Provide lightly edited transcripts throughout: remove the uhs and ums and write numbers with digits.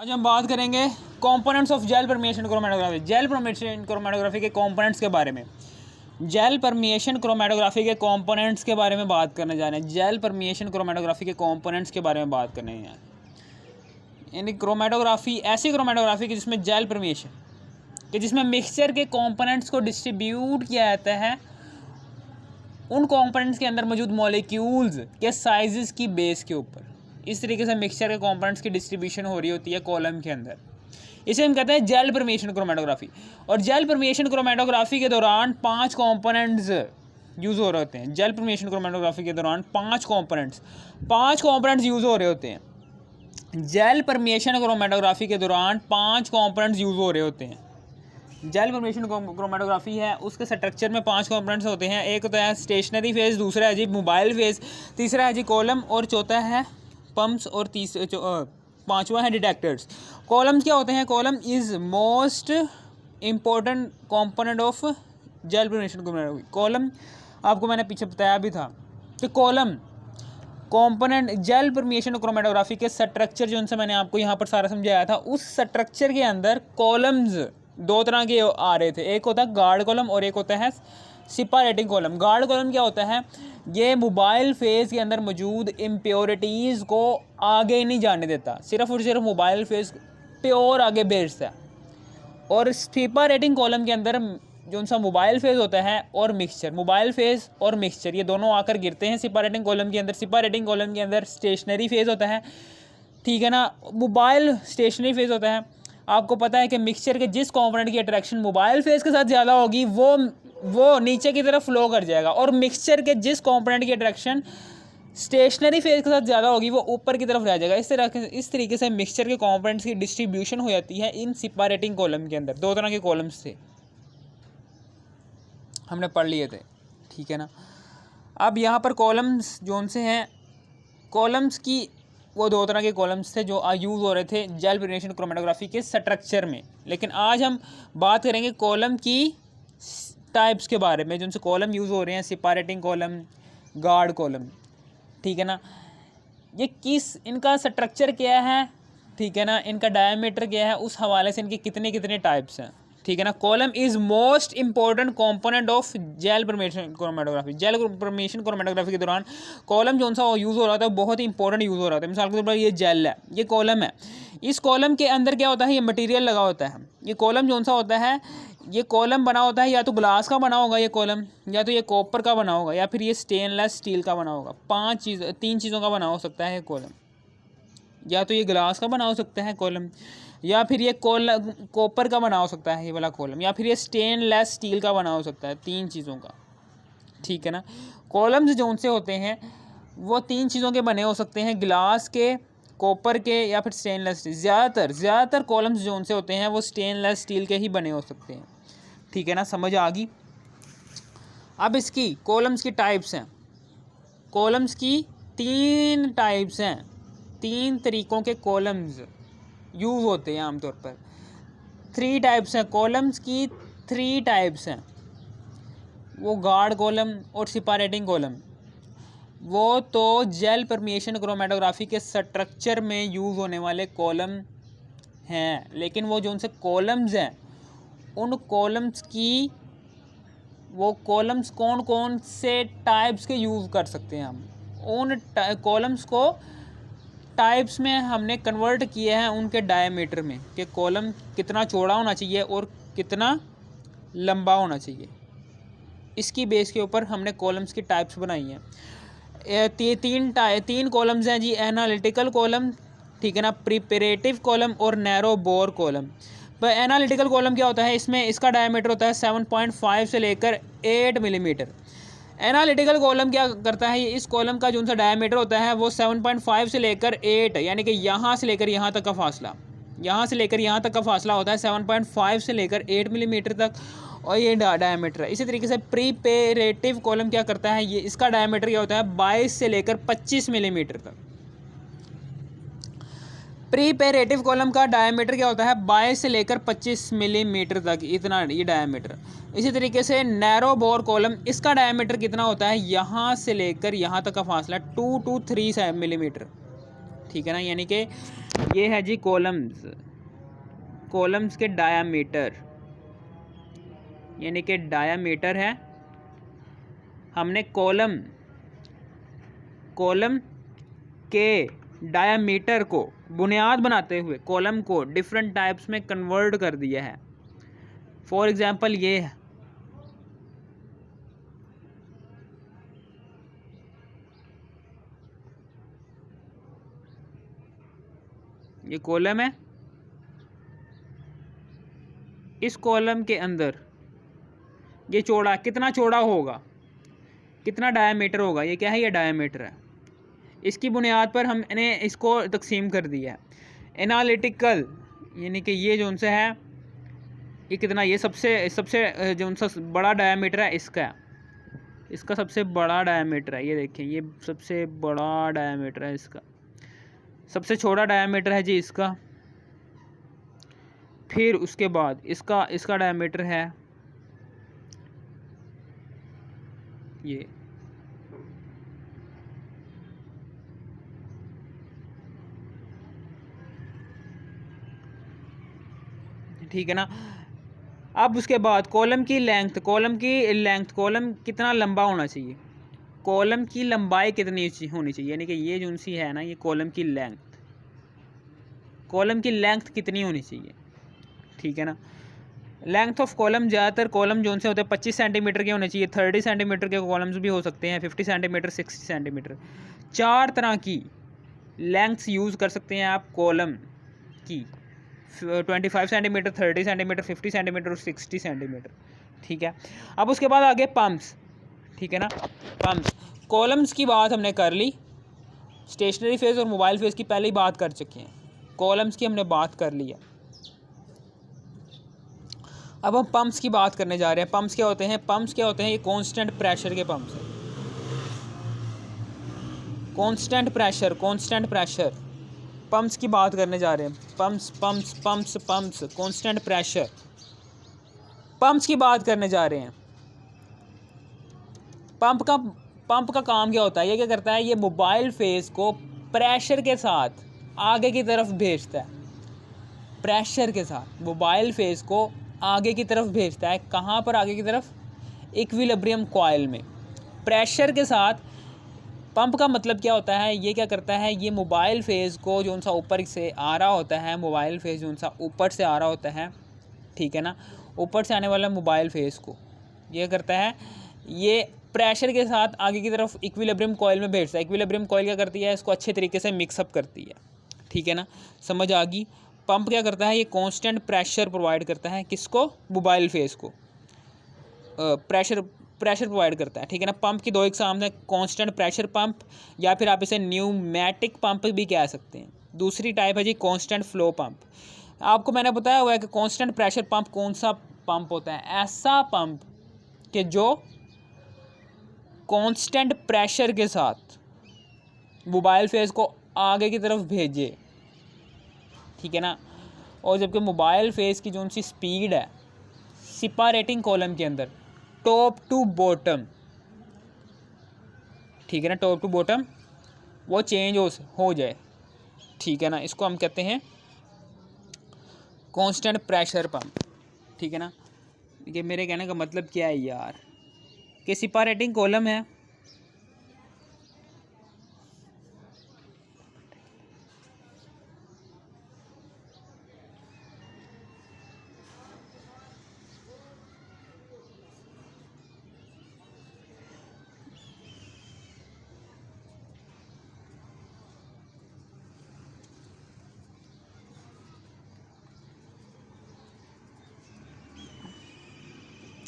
आज हम बात करेंगे components of gel permeation chromatography. Gel permeation chromatography के कंपोनेंट्स के बारे में, जेल परमिएशन क्रोमेटोग्राफी के कंपोनेंट्स के बारे में बात करने जा रहे हैं। जेल परमिएशन क्रोमेटोग्राफी के कंपोनेंट्स के बारे में बात करने हैं। यानी क्रोमेटोग्राफी ऐसी क्रोमेटोग्राफी की जिसमें जेल परमिएशन कि जिसमें मिक्सचर के कंपोनेंट्स को डिस्ट्रीब्यूट किया जाता है उन कंपोनेंट्स के अंदर मौजूद मॉलिक्यूल्स के साइजेस की बेस के ऊपर। इस तरीके से मिक्सचर के कंपोनेंट्स की डिस्ट्रीब्यूशन हो रही होती है कॉलम के अंदर। इसे हम कहते हैं जेल परमिएशन क्रोमेटोग्राफी। और जेल परमिएशन क्रोमेटोग्राफी के दौरान 5 कंपोनेंट्स यूज़ हो रहे होते हैं। जेल परमिएशन क्रोमेटोग्राफी के दौरान 5 कंपोनेंट्स यूज़ हो रहे होते हैं। जेल परमिएशन क्रोमेटोग्राफी के दौरान 5 कंपोनेंट्स यूज़ हो रहे होते हैं। जेल परमिएशन क्रोमेटोग्राफी है, उसके स्ट्रक्चर में 5 कंपोनेंट्स होते हैं। एक होता है स्टेशनरी फेज, दूसरा है जी मोबाइल फेज, तीसरा है जी कॉलम, और चौथा है पंप्स, और पांचवा है डिटेक्टर्स। कॉलम्स क्या होते हैं? Column is most important component of gel permeation chromatography. Column आपको मैंने पीछे बताया भी था कि column component gel permeation chromatography के स्ट्रक्चर जो उनसे मैंने आपको यहाँ पर सारा समझाया था, उस स्ट्रक्चर के अंदर कॉलम्स 2 तरह के आ रहे थे। एक होता है गार्ड कॉलम और एक होता है सेपरेटिंग कॉलम। गार्ड कॉलम क्या होता है? ये मोबाइल फेज़ के अंदर मौजूद इम्प्योरिटीज़ को आगे नहीं जाने देता, सिर्फ और सिर्फ मोबाइल फेज़ प्योर आगे भेजता है। और सेपरेटिंग कॉलम के अंदर जो सा मोबाइल फेज़ होता है और मिक्सचर, मोबाइल फेज़ और मिक्सचर ये दोनों आकर गिरते हैं सेपरेटिंग कॉलम के अंदर। सेपरेटिंग कॉलम के अंदर स्टेशनरी फेज़ होता है, ठीक है ना, मोबाइल स्टेशनरी फेज़ होता है। आपको पता है कि मिक्सचर के जिस कंपोनेंट की अट्रैक्शन मोबाइल फेज़ के साथ ज़्यादा होगी वो नीचे की तरफ फ्लो कर जाएगा, और मिक्सचर के जिस कंपोनेंट की अट्रैक्शन स्टेशनरी फेज के साथ ज़्यादा होगी वो ऊपर की तरफ रह जाएगा। इस तरीके से मिक्सचर के कंपोनेंट्स की डिस्ट्रीब्यूशन हो जाती है इन सेपरेटिंग कॉलम के अंदर। 2 तरह के कॉलम्स थे, हमने पढ़ लिए थे, ठीक है ना। अब यहाँ पर कॉलम्स जो से हैं, कॉलम्स की वो 2 तरह के कॉलम्स थे जो यूज़ हो रहे थे जेल परमिएशन क्रोमेटोग्राफी के स्ट्रक्चर में। लेकिन आज हम बात करेंगे कॉलम की टाइप्स के बारे में, जिनसे कॉलम यूज़ हो रहे हैं, सेपरेटिंग कॉलम, गार्ड कॉलम, ठीक है ना। ये इनका स्ट्रक्चर क्या है, ठीक है ना, इनका डायमीटर क्या है, उस हवाले से इनके कितने कितने टाइप्स हैं, ठीक है ना। Column is most important component of gel permeation chromatography. Gel permeation chromatography के दौरान कॉलम जो सा यूज़ हो रहा था बहुत ही इंपॉर्टेंट यूज़ हो रहा था। मिसाल के तौर पर ये जेल है, ये कॉलम है। इस कॉलम के अंदर क्या होता है? ये मटेरियल लगा होता है। ये कॉलम जो सा होता है, ये कॉलम बना होता है या तो ग्लास का बना होगा ये कॉलम, या तो ये कॉपर का बना होगा, या फिर ये स्टेनलेस स्टील का बना होगा। 3 चीज़ों का बना हो सकता है कॉलम। या तो ये ग्लास का बना हो सकता है कॉलम, या फिर ये कॉपर का बना हो सकता है ये वाला कॉलम, या फिर ये स्टेनलेस स्टील का बना हो सकता है। 3 चीज़ों का, ठीक है ना। कॉलम्स जो उनसे होते हैं वो 3 चीज़ों के बने हो सकते हैं, ग्लास के, कॉपर के, या फिर स्टेनलेस स्टील। ज़्यादातर कॉलम्स जो उनसे होते हैं वो स्टेनलेस स्टील के ही बने हो सकते हैं, ठीक है ना। समझ आ गई। अब इसकी कॉलम्स की टाइप्स हैं। कॉलम्स की 3 टाइप्स हैं। 3 तरीक़ों के कॉलम्स यूज़ होते हैं आमतौर पर। 3 टाइप्स हैं कॉलम्स की, 3 टाइप्स हैं। वो गार्ड कॉलम और सेपरेटिंग कॉलम, वो तो जेल परमिएशन क्रोमेटोग्राफी के स्ट्रक्चर में यूज़ होने वाले कॉलम हैं। लेकिन वो जो उनसे कॉलम्स हैं, उन कॉलम्स की वो कॉलम्स कौन कौन से टाइप्स के यूज़ कर सकते हैं हम, उन कॉलम्स को टाइप्स में हमने कन्वर्ट किए हैं उनके डायमीटर में, कि कॉलम कितना चौड़ा होना चाहिए और कितना लंबा होना चाहिए। इसकी बेस के ऊपर हमने कॉलम्स की टाइप्स बनाई हैं। 3 कॉलम्स हैं जी। एनालिटिकल कॉलम, ठीक है ना, प्रिपरेटिव कॉलम और नैरो बोर कॉलम। पर एनालिटिकल कॉलम क्या होता है? इसका डायमीटर होता है 7.5 से लेकर 8 मिलीमीटर। एनालिटिकल कॉलम क्या करता है? इस कॉलम का जो सा डायमीटर होता है वो 7.5 से लेकर 8, यानी कि यहाँ से लेकर यहाँ तक का फासला, यहाँ से लेकर यहाँ तक का फासला होता है 7.5 से लेकर 8 मिलीमीटर तक, और ये डायमीटर है। इसी तरीके से प्रिपरेटिव कॉलम क्या करता है? ये इसका डायमीटर क्या होता है? 22 से लेकर 25 मिलीमीटर तक। प्रीपेरेटिव कॉलम का डायमीटर क्या होता है? 22 से लेकर 25 मिलीमीटर तक, इतना ये डायमीटर। इसी तरीके से नैरो बोर कॉलम, इसका डायमीटर कितना होता है? यहाँ से लेकर यहाँ तक का फासला 2 to 3 मिलीमीटर, ठीक है ना, यानी कि ये है जी कॉलम्स, कॉलम्स के डायामीटर, यानी कि डायामीटर है, हमने कॉलम के डायामीटर को बुनियाद बनाते हुए कॉलम को डिफरेंट टाइप्स में कन्वर्ट कर दिया है। फॉर एग्जांपल ये है, ये कॉलम है, इस कॉलम के अंदर ये चौड़ा कितना चौड़ा होगा, कितना डायामीटर होगा, ये क्या है, ये डायामीटर है। इसकी बुनियाद पर हमने इसको तकसीम कर दिया है। एनालिटिकल यानी कि ये जो उनसे है ये कितना, ये सबसे जो उनसा बड़ा डायामीटर है इसका सबसे बड़ा डायामीटर है, ये देखिए ये सबसे बड़ा डायामीटर है इसका। सबसे छोटा डायामीटर है जी इसका, फिर उसके बाद इसका डायामीटर है ये, ठीक है ना। अब उसके बाद कॉलम कितना लंबा होना चाहिए, कॉलम की लंबाई कितनी होनी चाहिए, यानी कि ये जो सी है ना, ये कॉलम की लेंथ कितनी होनी चाहिए, ठीक है ना। लेंथ ऑफ कॉलम, ज़्यादातर कॉलम जो से होते हैं 25 सेंटीमीटर के होने चाहिए, 30 सेंटीमीटर के कॉलम्स भी हो सकते हैं, 50 सेंटीमीटर, 60 सेंटीमीटर, 4 तरह की लेंथ्स यूज़ कर सकते हैं आप कॉलम की, 25 सेंटीमीटर, 30 सेंटीमीटर, 50 सेंटीमीटर और 60 सेंटीमीटर, ठीक है। अब उसके बाद आगे पम्प्स, ठीक है ना। पम्प्स, कॉलम्स की बात हमने कर ली, स्टेशनरी फेज़ और मोबाइल फेज़ की पहले ही बात कर चुके हैं, कॉलम्स की हमने बात कर ली है। अब हम पम्प्स की बात करने जा रहे हैं। पम्प्स क्या होते हैं, ये कांस्टेंट प्रेशर के पम्प्स हैं। कांस्टेंट प्रेशर पम्प्स की बात करने जा रहे हैं। पम्प्स कांस्टेंट प्रेशर पम्प्स की बात करने जा रहे हैं। पंप का काम क्या होता है, ये क्या करता है, ये मोबाइल फेज़ को प्रेशर के साथ आगे की तरफ भेजता है, प्रेशर के साथ मोबाइल फेज़ को आगे की तरफ भेजता है। कहाँ पर आगे की तरफ, इक्विलिब्रियम कॉइल में प्रेशर के साथ। पंप का मतलब क्या होता है, ये क्या करता है, ये मोबाइल फेज़ को जो उनसा ऊपर से आ रहा होता है, मोबाइल फेज़ जो उनसा ऊपर से आ रहा होता है, ठीक है ना, ऊपर से आने वाला मोबाइल फेज़ को ये करता है, ये प्रेशर के साथ आगे की तरफ इक्विलिब्रियम कॉइल में भेजता है। इक्विलिब्रियम कॉइल क्या करती है, इसको अच्छे तरीके से मिक्सअप करती है, ठीक है ना, समझ आ गई। पंप क्या करता है, ये कांस्टेंट प्रेशर प्रोवाइड करता है, किसको, मोबाइल फेज़ को प्रेशर प्रोवाइड करता है, ठीक है ना। पंप की 2 एग्जाम्पल हैं, कांस्टेंट प्रेशर पंप, या फिर आप इसे न्यूमेटिक पंप भी कह सकते हैं। दूसरी टाइप है जी कांस्टेंट फ्लो पंप। आपको मैंने बताया हुआ है कि कांस्टेंट प्रेशर पंप कौन सा पंप होता है, ऐसा पंप कि जो कांस्टेंट प्रेशर के साथ मोबाइल फेज़ को आगे की तरफ भेजे, ठीक है ना। और जबकि मोबाइल फेज़ की जो उनकी स्पीड है सेपरेटिंग कॉलम के अंदर टॉप टू बॉटम, ठीक है ना, टॉप टू बॉटम वो चेंज हो जाए, ठीक है ना, इसको हम कहते हैं कांस्टेंट प्रेशर पंप, ठीक है ना। ये मेरे कहने का मतलब क्या है यार, कि सेपरेटिंग कॉलम है,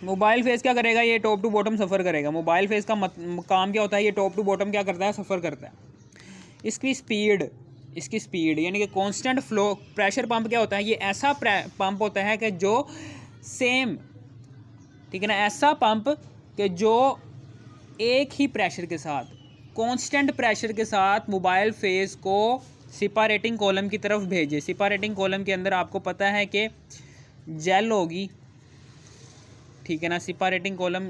मोबाइल फेज़ क्या करेगा, ये टॉप टू बॉटम सफ़र करेगा। मोबाइल फेज़ का काम क्या होता है, ये टॉप टू बॉटम क्या करता है, सफ़र करता है। इसकी स्पीड यानी कि कांस्टेंट फ्लो प्रेशर पंप क्या होता है, ये ऐसा पंप होता है कि जो सेम, ठीक है ना, ऐसा पंप कि जो एक ही प्रेशर के साथ, कांस्टेंट प्रेशर के साथ मोबाइल फेज़ को सेपरेटिंग कॉलम की तरफ भेजे। सेपरेटिंग कॉलम के अंदर आपको पता है कि जेल होगी, ठीक है ना, सेपरेटिंग कॉलम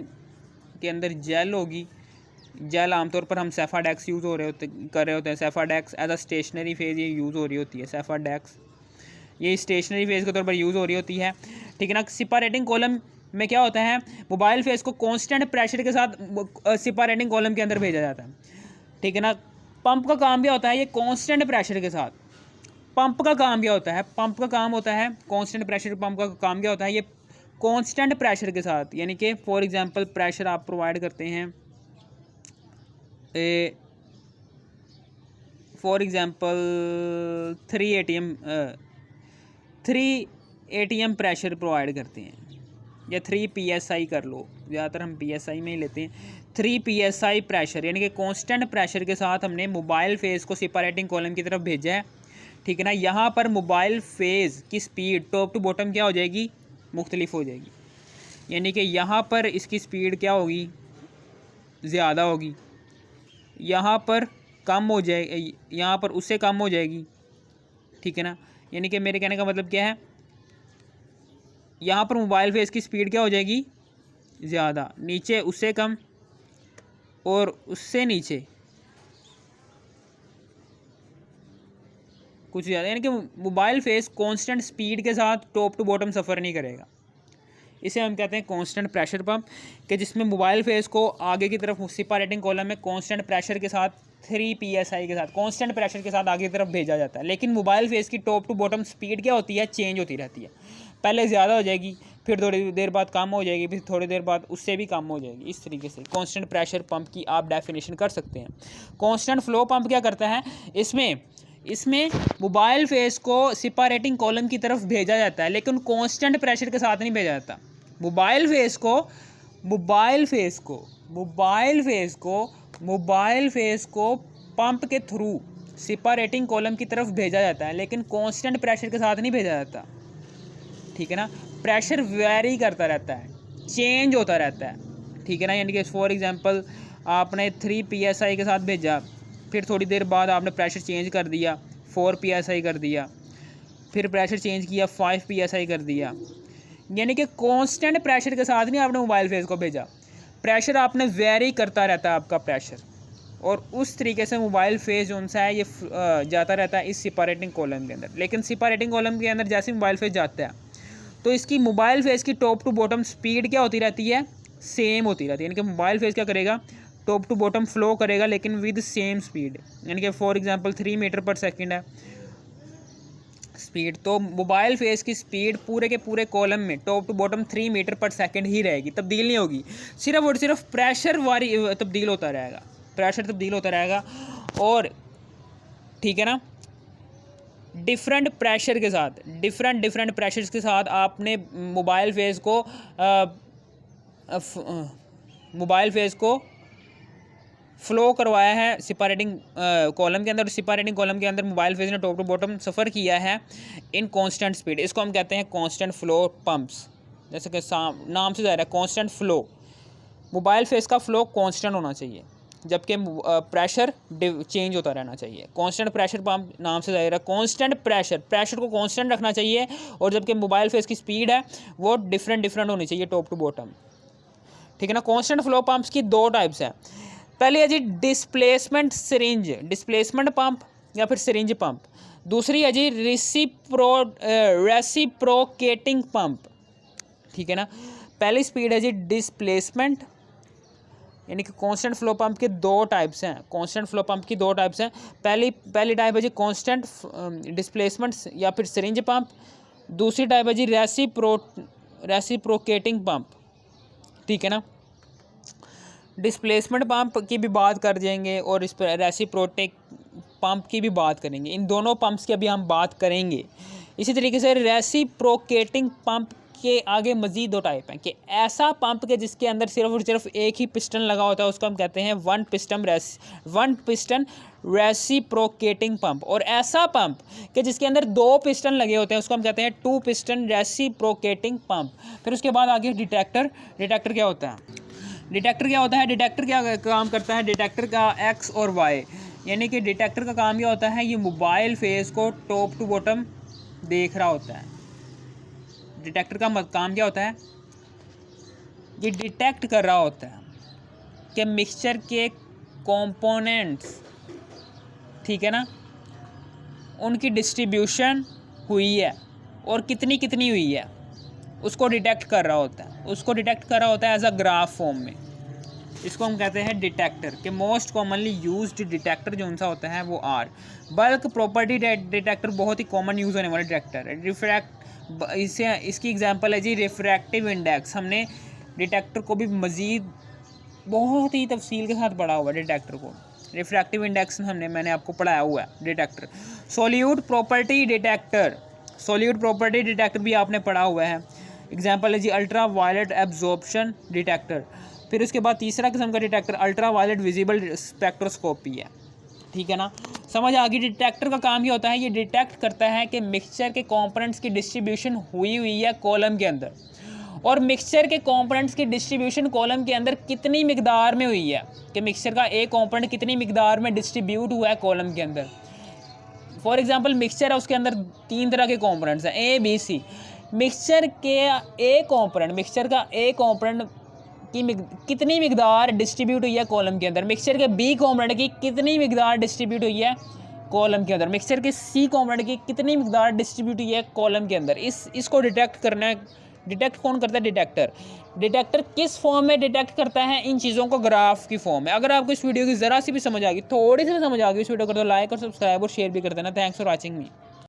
के अंदर जेल होगी, जेल आमतौर पर हम सेफाडेक्स यूज़ कर रहे होते हैं। Sephadex as a stationary phase ये यूज़ हो रही होती है। सेफाडेक्स ये स्टेशनरी फेज़ के तौर पर यूज़ हो रही होती है, ठीक है ना। सिपरेटिंग कॉलम में क्या होता है, मोबाइल फेज़ को कांस्टेंट प्रेशर के साथ सिपरेटिंग कॉलम के अंदर भेजा जाता है, ठीक है ना। पंप का काम क्या होता है, ये कांस्टेंट प्रेशर के साथ, पंप का काम क्या होता है, पंप का काम होता है कांस्टेंट प्रेशर, पंप का काम क्या होता है, ये कांस्टेंट प्रेशर के साथ, यानी कि फॉर एग्जांपल प्रेशर आप प्रोवाइड करते हैं, for example 3 ATM pressure provide करते हैं, या 3 PSI कर लो, ज़्यादातर हम PSI में ही लेते हैं। 3 PSI प्रेशर यानी कि कांस्टेंट प्रेशर के साथ हमने मोबाइल फेज़ को सेपरेटिंग कॉलम की तरफ भेजा है, ठीक है ना। यहाँ पर मोबाइल फेज़ की स्पीड टॉप टू बॉटम क्या हो जाएगी, मुख्तलिफ हो जाएगी, यानी कि यहाँ पर इसकी स्पीड क्या होगी, ज़्यादा होगी, यहाँ पर कम हो जाएगी, यहाँ पर उससे कम हो जाएगी, ठीक है ना। यानी कि मेरे कहने का मतलब क्या है, यहाँ पर मोबाइल फेज़ की स्पीड क्या हो जाएगी, ज़्यादा, नीचे उससे कम, और उससे नीचे कुछ ज़्यादा, यानी कि मोबाइल फेज़ कांस्टेंट स्पीड के साथ टॉप टू बॉटम सफ़र नहीं करेगा। इसे हम कहते हैं कांस्टेंट प्रेशर पंप, कि जिसमें मोबाइल फेज़ को आगे की तरफ सेपरेटिंग कॉलम में कांस्टेंट प्रेशर के साथ 3 PSI के साथ कांस्टेंट प्रेशर के साथ आगे की तरफ भेजा जाता है। लेकिन मोबाइल फेज़ की टॉप टू बॉटम स्पीड क्या होती है, चेंज होती रहती है, पहले ज़्यादा हो जाएगी, फिर थोड़ी देर बाद कम हो जाएगी, फिर थोड़ी देर बाद उससे भी कम हो जाएगी। इस तरीके से कांस्टेंट प्रेशर पंप की आप डेफिनेशन कर सकते हैं। कांस्टेंट फ्लो पंप क्या करता है, इसमें मोबाइल फेज़ को सेपरेटिंग कॉलम की तरफ भेजा जाता है, लेकिन कांस्टेंट प्रेशर के साथ नहीं भेजा जाता। मोबाइल फेज़ को पंप के थ्रू सेपरेटिंग कॉलम की तरफ भेजा जाता है, लेकिन कांस्टेंट प्रेशर के साथ नहीं भेजा जाता, ठीक है ना। प्रेशर वेरी करता रहता है, चेंज होता रहता है, ठीक है ना। यानी कि फॉर एग्जांपल आपने 3 PSI के साथ भेजा, फिर थोड़ी देर बाद आपने प्रेशर चेंज कर दिया, 4 PSI कर दिया, फिर प्रेशर चेंज किया, 5 PSI कर दिया, यानी कि कांस्टेंट प्रेशर के साथ नहीं आपने मोबाइल फेज़ को भेजा, प्रेशर आपने वेरी करता रहता है आपका प्रेशर, और उस तरीके से मोबाइल फेज़ जो सा है ये जाता रहता है इस सेपरेटिंग कॉलम के अंदर। लेकिन सेपरेटिंग कॉलम के अंदर जैसे मोबाइल फेज़ जाता है तो इसकी मोबाइल फेज़ की टॉप टू बॉटम स्पीड क्या होती रहती है, सेम होती रहती है, यानी कि मोबाइल फेज़ क्या करेगा, टॉप टू बॉटम फ्लो करेगा, लेकिन विद सेम स्पीड, यानी कि फॉर एग्जांपल 3 मीटर पर सेकंड है स्पीड, तो मोबाइल फेज़ की स्पीड पूरे के पूरे कॉलम में टॉप टू बॉटम 3 मीटर पर सेकंड ही रहेगी, तब्दील नहीं होगी, सिर्फ और सिर्फ प्रेशर तब्दील होता रहेगा, प्रेशर तब्दील होता रहेगा। और ठीक है ना, डिफरेंट प्रेशर के साथ, डिफरेंट प्रेशर्स के साथ आपने मोबाइल फेज़ को फ्लो करवाया है सेपरेटिंग कॉलम के अंदर। सेपरेटिंग कॉलम के अंदर मोबाइल फेज़ ने टॉप टू बॉटम सफ़र किया है इन कांस्टेंट स्पीड, इसको हम कहते हैं कांस्टेंट फ्लो पंप्स। जैसे कि नाम से ज़ाहिर है कांस्टेंट फ्लो, मोबाइल फेज़ का फ्लो कांस्टेंट होना चाहिए, जबकि प्रेशर चेंज होता रहना चाहिए। कांस्टेंट प्रेशर पंप नाम से ज़ाहिर है कांस्टेंट प्रेशर को कांस्टेंट रखना चाहिए, और जबकि मोबाइल फेज़ की स्पीड है वो डिफरेंट होनी चाहिए टॉप टू बॉटम, ठीक है ना। कांस्टेंट फ्लो पंप्स की 2 टाइप्स हैं। पहली है जी डिस्प्लेसमेंट पंप या फिर सिरिंज पंप। दूसरी है जी रेसिप्रोकेटिंग पंप, ठीक है ना। पहली स्पीड है जी डिस्प्लेसमेंट, यानी कि कांस्टेंट फ्लो पंप के 2 टाइप्स हैं। कांस्टेंट फ्लो पंप की 2 टाइप्स हैं। पहली टाइप है जी कांस्टेंट डिस्प्लेसमेंट या फिर सिरिंज पंप। दूसरी टाइप है जी रेसिप्रोकेटिंग पंप, ठीक है ना। डिस्प्लेसमेंट पंप की भी बात कर देंगे और इस पर रेसिप्रोकेटिंग पंप की भी बात करेंगे। इन दोनों पंप्स की अभी हम बात करेंगे। इसी तरीके से रेसिप्रोकेटिंग पंप के आगे मज़ीद 2 टाइप हैं, कि ऐसा पंप के जिसके अंदर सिर्फ और सिर्फ एक ही पिस्टन लगा होता है उसको हम कहते हैं वन पिस्टन रेसिप्रोकेटिंग पंप, और ऐसा पंप कि जिसके अंदर 2 पिस्टन लगे होते हैं उसको हम कहते हैं 2 पिस्टन रेसिप्रोकेटिंग पंप। फिर उसके बाद आगे डिटेक्टर क्या होता है, डिटेक्टर क्या काम करता है, डिटेक्टर का एक्स और वाई, यानी कि डिटेक्टर का काम क्या होता है, ये मोबाइल फेज़ को टॉप टू बॉटम देख रहा होता है। डिटेक्टर का काम क्या होता है, ये डिटेक्ट कर रहा होता है कि मिक्सचर के कंपोनेंट्स, ठीक है ना, उनकी डिस्ट्रीब्यूशन हुई है और कितनी कितनी हुई है उसको डिटेक्ट कर रहा होता है, उसको डिटेक्ट कर रहा होता है एज अ ग्राफ फॉर्म में। इसको हम कहते हैं डिटेक्टर के मोस्ट कॉमनली यूज्ड डिटेक्टर जो उनसा होता है वो आर। बल्क प्रॉपर्टी डिटेक्टर बहुत ही कॉमन यूज़ होने वाला डिटेक्टर है। रिफ्रैक्ट इससे इसकी एग्जांपल है जी रिफ्रैक्टिव इंडेक्स। हमने डिटेक्टर को भी मज़ीद बहुत ही तफसील के साथ पढ़ा हुआ है डिटेक्टर को। रिफ्रैक्टिव इंडेक्स मैंने आपको पढ़ाया हुआ है detector. Solute property detector, solute property detector भी आपने पढ़ा हुआ है। एग्जांपल है जी अल्ट्रा वायलेट एब्जॉर्प्शन डिटेक्टर। फिर उसके बाद तीसरा किस्म का detector ultra violet visible spectroscopy है, ठीक है ना। समझ आ गई। डिटेक्टर का काम ये होता है, ये डिटेक्ट करता है कि मिक्सचर के कंपोनेंट्स की डिस्ट्रीब्यूशन हुई है कॉलम के अंदर, और मिक्सचर के कंपोनेंट्स की डिस्ट्रीब्यूशन कॉलम के अंदर कितनी मिकदार में हुई है, कि मिक्सचर का एक कंपोनेंट कितनी मिकदार में डिस्ट्रीब्यूट हुआ है कॉलम के अंदर। फॉर एग्जांपल मिक्सचर है, उसके अंदर 3 तरह के कंपोनेंट्स हैं ए बी सी। मिक्सचर के ए कंपोनेंट, मिक्सचर का ए कंपोनेंट की कितनी मिकदार डिस्ट्रीब्यूट हुई है कॉलम के अंदर, मिक्सचर के बी कंपोनेंट की कितनी मिकदार डिस्ट्रीब्यूट हुई है कॉलम के अंदर, मिक्सचर के सी कंपोनेंट की कितनी मिकदार डिस्ट्रीब्यूट हुई है कॉलम के अंदर। इसको डिटेक्ट करना है। डिटेक्ट कौन करता है? डिटेक्टर। डिटेक्टर किस फॉर्म में डिटेक्ट करता है? इन चीज़ों को ग्राफ की फॉर्म में। अगर आपको इस वीडियो की ज़रा सी भी समझ आ गई, थोड़ी सी भी समझ आ गई, इस वीडियो को तो लाइक और सब्सक्राइब और शेयर भी कर देना। Thanks for watching me.